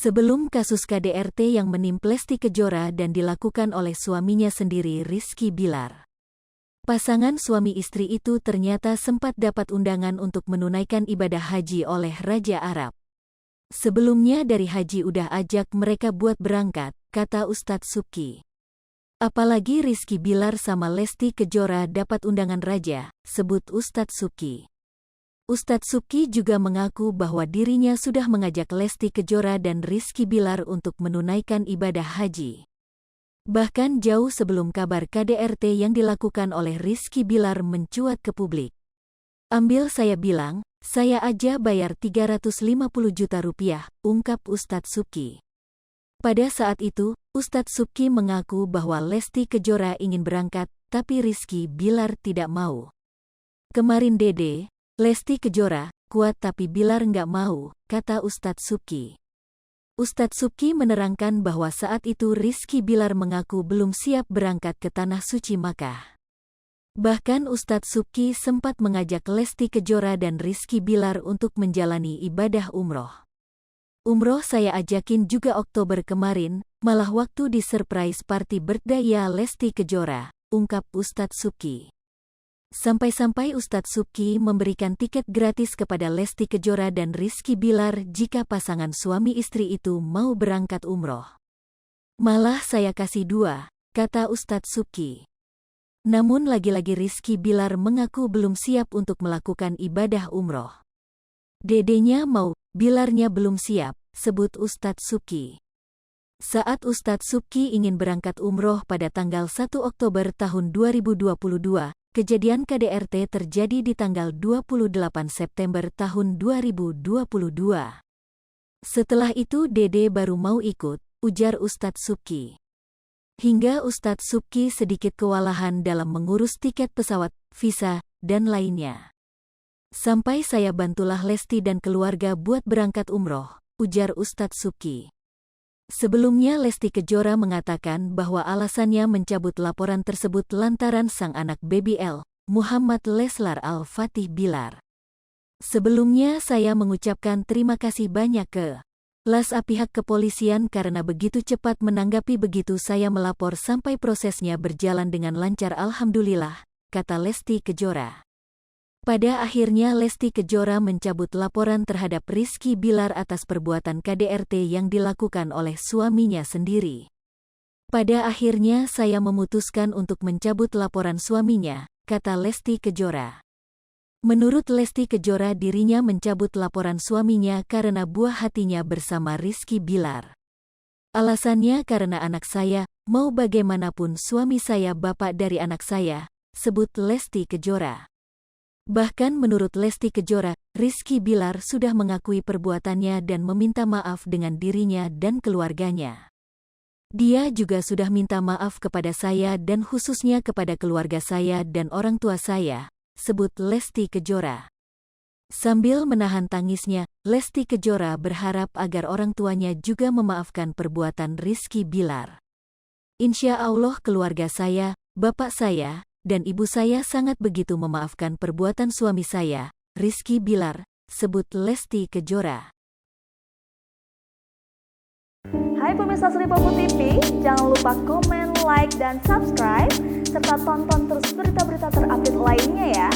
Sebelum kasus KDRT yang menimpa Lesti Kejora dan dilakukan oleh suaminya sendiri Rizky Bilar. Pasangan suami istri itu ternyata sempat dapat undangan untuk menunaikan ibadah haji oleh Raja Arab. Sebelumnya dari haji udah ajak mereka buat berangkat, kata Ustadz Subki. Apalagi Rizky Bilar sama Lesti Kejora dapat undangan raja, sebut Ustadz Subki. Ustadz Subki juga mengaku bahwa dirinya sudah mengajak Lesti Kejora dan Rizky Bilar untuk menunaikan ibadah haji. Bahkan jauh sebelum kabar KDRT yang dilakukan oleh Rizky Bilar mencuat ke publik. Ambil saya bilang, saya aja bayar 350 juta rupiah, ungkap Ustadz Subki. Pada saat itu, Ustadz Subki mengaku bahwa Lesti Kejora ingin berangkat, tapi Rizky Bilar tidak mau. Kemarin Dede, Lesti Kejora, kuat tapi Bilar nggak mau, kata Ustadz Subki. Ustadz Subki menerangkan bahwa saat itu Rizky Bilar mengaku belum siap berangkat ke Tanah Suci Makkah. Bahkan Ustadz Subki sempat mengajak Lesti Kejora dan Rizky Bilar untuk menjalani ibadah umroh. Umroh saya ajakin juga Oktober kemarin, malah waktu di surprise party birthday ya Lesti Kejora, ungkap Ustadz Subki. Sampai-sampai Ustadz Subki memberikan tiket gratis kepada Lesti Kejora dan Rizky Bilar jika pasangan suami istri itu mau berangkat umroh. Malah saya kasih 2, kata Ustadz Subki. Namun lagi-lagi Rizky Bilar mengaku belum siap untuk melakukan ibadah umroh. Dedenya mau, Bilarnya belum siap, sebut Ustadz Subki. Saat Ustadz Subki ingin berangkat umroh pada tanggal 1 Oktober tahun 2022, kejadian KDRT terjadi di tanggal 28 September tahun 2022. Setelah itu Dede baru mau ikut, ujar Ustadz Subki. Hingga Ustadz Subki sedikit kewalahan dalam mengurus tiket pesawat, visa, dan lainnya. Sampai saya bantulah Lesti dan keluarga buat berangkat umroh, ujar Ustadz Subki. Sebelumnya Lesti Kejora mengatakan bahwa alasannya mencabut laporan tersebut lantaran sang anak BBL, Muhammad Leslar Al-Fatih Bilar. Sebelumnya saya mengucapkan terima kasih banyak ke LASA pihak kepolisian karena begitu cepat menanggapi begitu saya melapor sampai prosesnya berjalan dengan lancar alhamdulillah, kata Lesti Kejora. Pada akhirnya Lesti Kejora mencabut laporan terhadap Rizky Bilar atas perbuatan KDRT yang dilakukan oleh suaminya sendiri. Pada akhirnya saya memutuskan untuk mencabut laporan suaminya, kata Lesti Kejora. Menurut Lesti Kejora dirinya mencabut laporan suaminya karena buah hatinya bersama Rizky Bilar. Alasannya karena anak saya, mau bagaimanapun suami saya bapak dari anak saya, sebut Lesti Kejora. Bahkan menurut Lesti Kejora, Rizky Bilar sudah mengakui perbuatannya dan meminta maaf dengan dirinya dan keluarganya. Dia juga sudah minta maaf kepada saya dan khususnya kepada keluarga saya dan orang tua saya, sebut Lesti Kejora. Sambil menahan tangisnya, Lesti Kejora berharap agar orang tuanya juga memaafkan perbuatan Rizky Bilar. Insya Allah keluarga saya, bapak saya, dan ibu saya sangat begitu memaafkan perbuatan suami saya, Rizky Bilar, sebut Lesti Kejora. Hai pemirsa Sri Popo TV, jangan lupa komen, like, dan subscribe, serta tonton terus berita-berita terupdate lainnya ya.